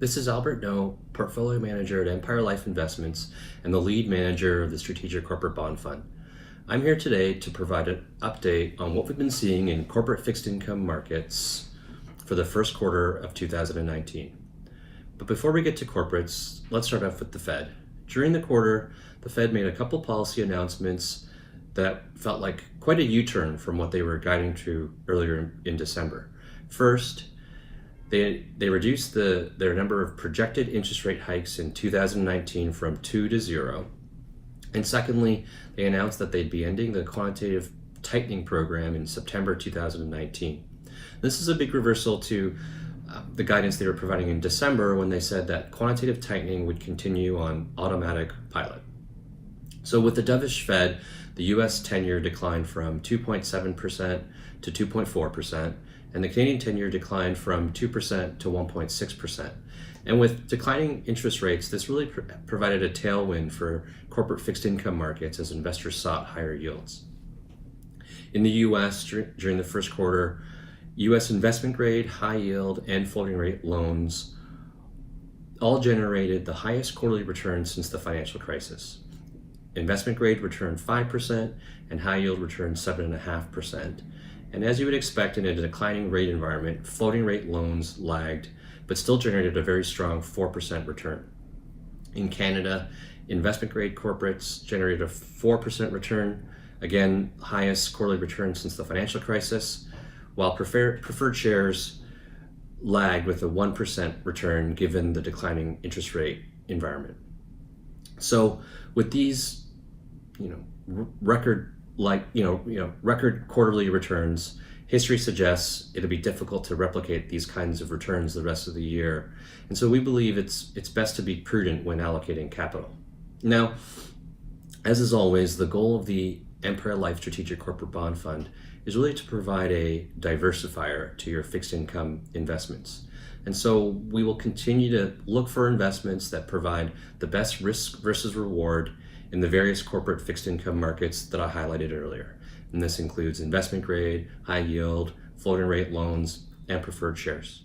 This is Albert Ngo, Portfolio Manager at Empire Life Investments and the lead manager of the Strategic Corporate Bond Fund. I'm here today to provide an update on what we've been seeing in corporate fixed income markets for the first quarter of 2019. But before we get to corporates, let's start off with the Fed. During the quarter, the Fed made a couple policy announcements that felt like quite a U-turn from what they were guiding to earlier in December. First, they reduced their number of projected interest rate hikes in 2019 from 2 to 0. And secondly, they announced that they'd be ending the quantitative tightening program in September 2019. This is a big reversal to the guidance they were providing in December when they said that quantitative tightening would continue on automatic pilot. So with the dovish Fed, the US 10-year declined from 2.7% to 2.4%, and the Canadian 10-year declined from 2% to 1.6%. And with declining interest rates, this really provided a tailwind for corporate fixed income markets as investors sought higher yields. In the US, during the first quarter, US investment grade, high yield, and floating rate loans all generated the highest quarterly return since the financial crisis. Investment grade returned 5% and high yield returned 7.5%. And as you would expect in a declining rate environment, floating rate loans lagged, but still generated a very strong 4% return. In Canada, investment grade corporates generated a 4% return, again, highest quarterly return since the financial crisis, while preferred shares lagged with a 1% return given the declining interest rate environment. So with these, record quarterly returns, history suggests it'll be difficult to replicate these kinds of returns the rest of the year. And so we believe it's best to be prudent when allocating capital. Now, as is always, the goal of the Empire Life Strategic Corporate Bond Fund is really to provide a diversifier to your fixed income investments. And so we will continue to look for investments that provide the best risk versus reward in the various corporate fixed income markets that I highlighted earlier. And this includes investment grade, high yield, floating rate loans, and preferred shares.